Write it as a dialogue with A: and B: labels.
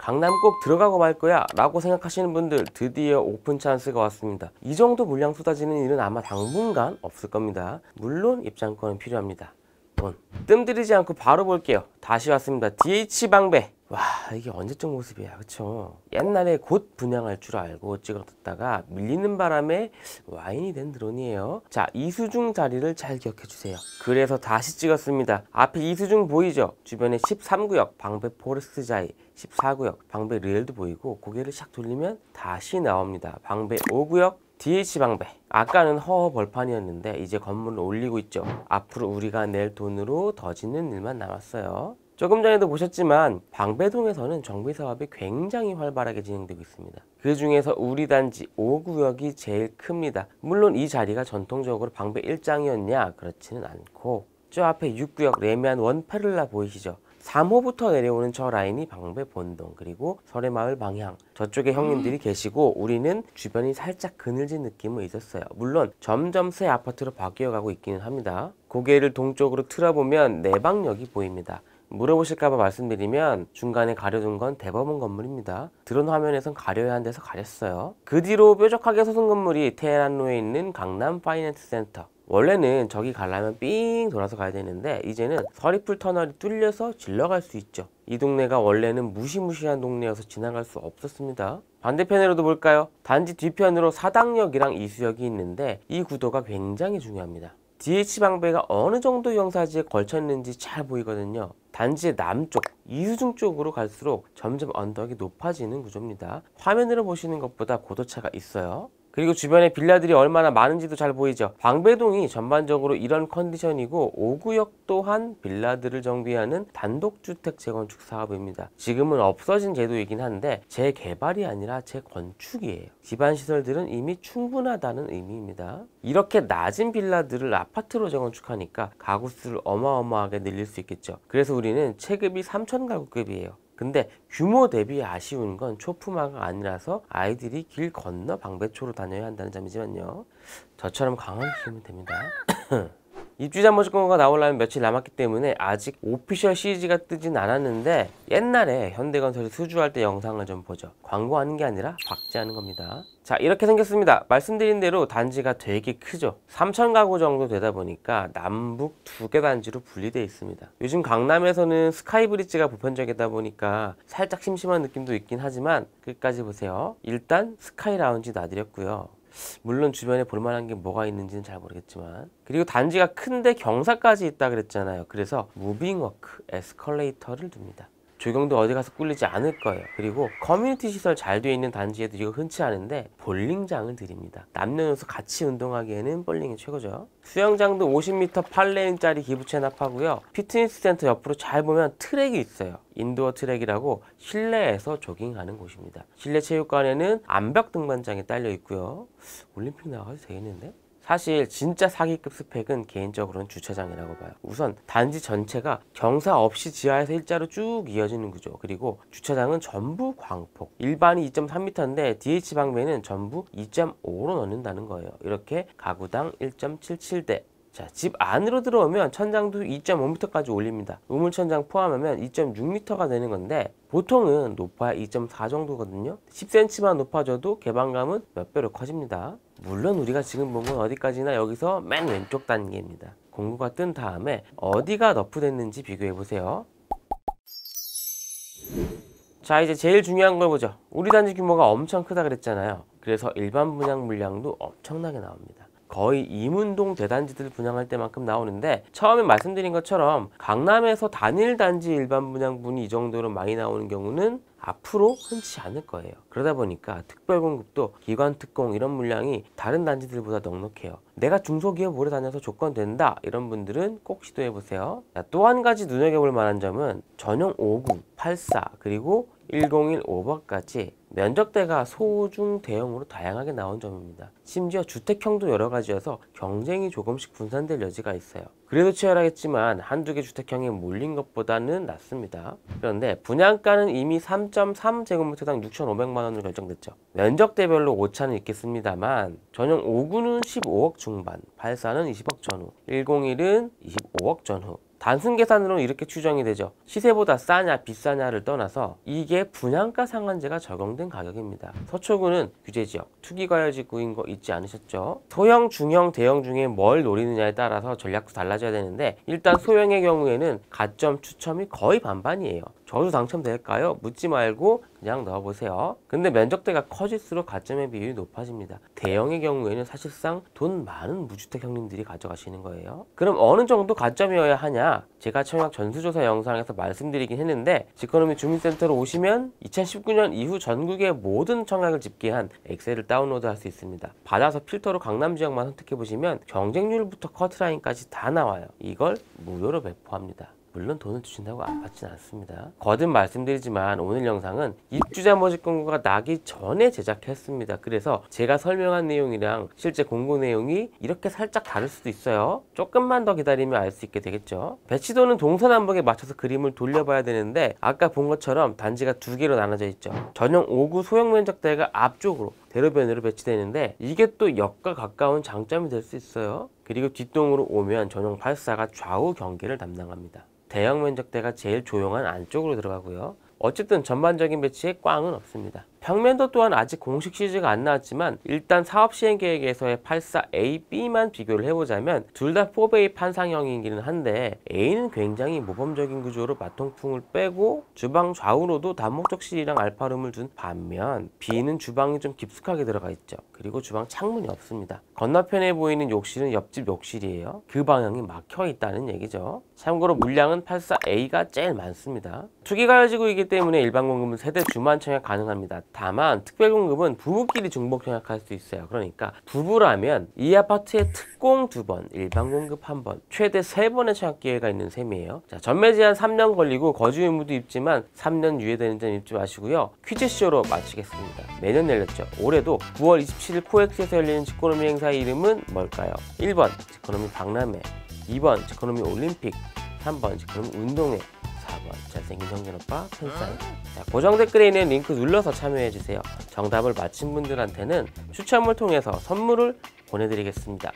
A: 강남 꼭 들어가고 말 거야 라고 생각하시는 분들, 드디어 오픈 찬스가 왔습니다. 이 정도 물량 쏟아지는 일은 아마 당분간 없을 겁니다. 물론 입장권은 필요합니다. 뜸 들이지 않고 바로 볼게요. 다시 왔습니다. DH방배. 와, 이게 언제적 모습이야, 그쵸? 옛날에 곧 분양할 줄 알고 찍어뒀다가 밀리는 바람에 와인이 된 드론이에요. 자, 이수중 자리를 잘 기억해 주세요. 그래서 다시 찍었습니다. 앞에 이수중 보이죠? 주변에 13구역 방배 포레스트 자이, 14구역 방배 리엘도 보이고, 고개를 샥 돌리면 다시 나옵니다. 방배 5구역 DH방배. 아까는 허허 벌판이었는데 이제 건물을 올리고 있죠. 앞으로 우리가 낼 돈으로 더 짓는 일만 남았어요. 조금 전에도 보셨지만 방배동에서는 정비 사업이 굉장히 활발하게 진행되고 있습니다. 그 중에서 우리 단지 5구역이 제일 큽니다. 물론 이 자리가 전통적으로 방배 1장이었냐? 그렇지는 않고, 저 앞에 6구역 레미안 원페를라 보이시죠? 3호부터 내려오는 저 라인이 방배 본동, 그리고 설해마을 방향, 저쪽에 형님들이 계시고 우리는 주변이 살짝 그늘진 느낌은 있었어요. 물론 점점 새 아파트로 바뀌어가고 있기는 합니다. 고개를 동쪽으로 틀어보면 내방역이 보입니다. 물어보실까봐 말씀드리면 중간에 가려둔 건 대법원 건물입니다. 드론 화면에선 가려야 한 데서 가렸어요. 그 뒤로 뾰족하게 솟은 건물이 테헤란로에 있는 강남 파이낸스 센터. 원래는 저기 가려면 삥 돌아서 가야 되는데 이제는 서리풀 터널이 뚫려서 질러갈 수 있죠. 이 동네가 원래는 무시무시한 동네여서 지나갈 수 없었습니다. 반대편으로도 볼까요? 단지 뒤편으로 사당역이랑 이수역이 있는데 이 구도가 굉장히 중요합니다. DH방배가 어느 정도 영사지에 걸쳐 있는지 잘 보이거든요. 단지의 남쪽, 이수중 쪽으로 갈수록 점점 언덕이 높아지는 구조입니다. 화면으로 보시는 것보다 고도차가 있어요. 그리고 주변에 빌라들이 얼마나 많은지도 잘 보이죠. 방배동이 전반적으로 이런 컨디션이고 5구역 또한 빌라들을 정비하는 단독주택 재건축 사업입니다. 지금은 없어진 제도이긴 한데 재개발이 아니라 재건축이에요. 기반시설들은 이미 충분하다는 의미입니다. 이렇게 낮은 빌라들을 아파트로 재건축하니까 가구수를 어마어마하게 늘릴 수 있겠죠. 그래서 우리는 체급이 3천 가구급이에요. 근데 규모 대비 아쉬운 건 초품화가 아니라서 아이들이 길 건너 방배초로 다녀야 한다는 점이지만요. 저처럼 강하게 키우면 됩니다. 입주자 모집공고가 나오려면 며칠 남았기 때문에 아직 오피셜 CG가 뜨진 않았는데, 옛날에 현대건설이 수주할 때 영상을 좀 보죠. 광고하는 게 아니라 박제하는 겁니다. 자, 이렇게 생겼습니다. 말씀드린 대로 단지가 되게 크죠. 3천 가구 정도 되다 보니까 남북 2개 단지로 분리되어 있습니다. 요즘 강남에서는 스카이브리지가 보편적이다 보니까 살짝 심심한 느낌도 있긴 하지만 끝까지 보세요. 일단 스카이 라운지 놔드렸고요. 물론 주변에 볼만한 게 뭐가 있는지는 잘 모르겠지만, 그리고 단지가 큰데 경사까지 있다 그랬잖아요. 그래서 무빙워크, 에스컬레이터를 둡니다. 조경도 어디 가서 꿀리지 않을 거예요. 그리고 커뮤니티 시설 잘 되어 있는 단지에도 이거 흔치 않은데 볼링장을 드립니다. 남녀노소 같이 운동하기에는 볼링이 최고죠. 수영장도 50m 8레인짜리 기부 체납하고요. 피트니스 센터 옆으로 잘 보면 트랙이 있어요. 인도어 트랙이라고 실내에서 조깅하는 곳입니다. 실내 체육관에는 암벽 등반장이 딸려 있고요. 올림픽 나가도 되겠는데? 사실 진짜 사기급 스펙은 개인적으로는 주차장이라고 봐요. 우선 단지 전체가 경사 없이 지하에서 일자로 쭉 이어지는 구조, 그리고 주차장은 전부 광폭. 일반이 2.3m인데 DH방배는 전부 2.5로 넣는다는 거예요. 이렇게 가구당 1.77대. 자, 집 안으로 들어오면 천장도 2.5m까지 올립니다. 우물천장 포함하면 2.6m가 되는 건데 보통은 높아야 2.4 정도거든요. 10cm만 높아져도 개방감은 몇 배로 커집니다. 물론 우리가 지금 본 건 어디까지나 여기서 맨 왼쪽 단계입니다. 공구가 뜬 다음에 어디가 너프됐는지 비교해보세요. 자, 이제 제일 중요한 걸 보죠. 우리 단지 규모가 엄청 크다 그랬잖아요. 그래서 일반 분양 물량도 엄청나게 나옵니다. 거의 이문동 대단지들 분양할 때만큼 나오는데, 처음에 말씀드린 것처럼 강남에서 단일 단지 일반 분양분이 이 정도로 많이 나오는 경우는 앞으로 흔치 않을 거예요. 그러다 보니까 특별 공급도 기관 특공 이런 물량이 다른 단지들보다 넉넉해요. 내가 중소기업 오래 다녀서 조건 된다 이런 분들은 꼭 시도해 보세요. 또 한 가지 눈여겨볼 만한 점은 전용 5구, 84 그리고 101 오버까지 면적대가 소중 대형으로 다양하게 나온 점입니다. 심지어 주택형도 여러 가지여서 경쟁이 조금씩 분산될 여지가 있어요. 그래도 치열하겠지만 한두 개 주택형에 몰린 것보다는 낫습니다. 그런데 분양가는 이미 3.3제곱미터당 6,500만 원으로 결정됐죠. 면적대별로 오차는 있겠습니다만 전용 5구는 15억 중반, 84는 20억 전후, 101은 25억 전후, 단순 계산으로는 이렇게 추정이 되죠. 시세보다 싸냐 비싸냐를 떠나서 이게 분양가 상한제가 적용된 가격입니다. 서초구는 규제지역, 투기과열지구인 거 잊지 않으셨죠? 소형, 중형, 대형 중에 뭘 노리느냐에 따라서 전략도 달라져야 되는데 일단 소형의 경우에는 가점 추첨이 거의 반반이에요. 저도 당첨될까요? 묻지 말고 그냥 넣어보세요. 근데 면적대가 커질수록 가점의 비율이 높아집니다. 대형의 경우에는 사실상 돈 많은 무주택 형님들이 가져가시는 거예요. 그럼 어느 정도 가점이어야 하냐? 제가 청약 전수조사 영상에서 말씀드리긴 했는데 지코노미 주민센터로 오시면 2019년 이후 전국의 모든 청약을 집계한 엑셀을 다운로드 할 수 있습니다. 받아서 필터로 강남 지역만 선택해보시면 경쟁률부터 커트라인까지 다 나와요. 이걸 무료로 배포합니다. 물론 돈을 주신다고 안 받진 않습니다. 거듭 말씀드리지만 오늘 영상은 입주자 모집 공고가 나기 전에 제작했습니다. 그래서 제가 설명한 내용이랑 실제 공고 내용이 이렇게 살짝 다를 수도 있어요. 조금만 더 기다리면 알 수 있게 되겠죠. 배치도는 동서남북에 맞춰서 그림을 돌려봐야 되는데 아까 본 것처럼 단지가 두 개로 나눠져 있죠. 전용 5구 소형 면적대가 앞쪽으로 대로변으로 배치되는데 이게 또 역과 가까운 장점이 될 수 있어요. 그리고 뒷동으로 오면 전용 8사가 좌우 경계를 담당합니다. 대형 면적대가 제일 조용한 안쪽으로 들어가고요. 어쨌든 전반적인 배치에 꽝은 없습니다. 평면도 또한 아직 공식 CG가 안 나왔지만 일단 사업시행계획에서의 84A, B만 비교를 해보자면 둘 다 4베이 판상형이기는 한데 A는 굉장히 모범적인 구조로 마통풍을 빼고 주방 좌우로도 다목적 실이랑 알파룸을 둔 반면 B는 주방이 좀 깊숙하게 들어가 있죠. 그리고 주방 창문이 없습니다. 건너편에 보이는 욕실은 옆집 욕실이에요. 그 방향이 막혀 있다는 얘기죠. 참고로 물량은 84A가 제일 많습니다. 투기가열지구이기 때문에 일반 공급은 세대 주만 청약 가능합니다. 다만 특별공급은 부부끼리 중복 청약할 수 있어요. 그러니까 부부라면 이 아파트에 특공 2번, 일반 공급 1번, 최대 3번의 청약 기회가 있는 셈이에요. 자, 전매 제한 3년 걸리고 거주 의무도 있지만 3년 유예되는 점 잊지 마시고요. 퀴즈쇼로 마치겠습니다. 매년 열렸죠. 올해도 9월 27일 코엑스에서 열리는 지코노미 행사의 이름은 뭘까요? 1번 지코노미 박람회, 2번 지코노미 올림픽, 3번 지코노미 운동회, 4번 잘생긴 형제오빠 팬사인. 자, 고정 댓글에 있는 링크 눌러서 참여해주세요. 정답을 맞힌 분들한테는 추첨을 통해서 선물을 보내드리겠습니다.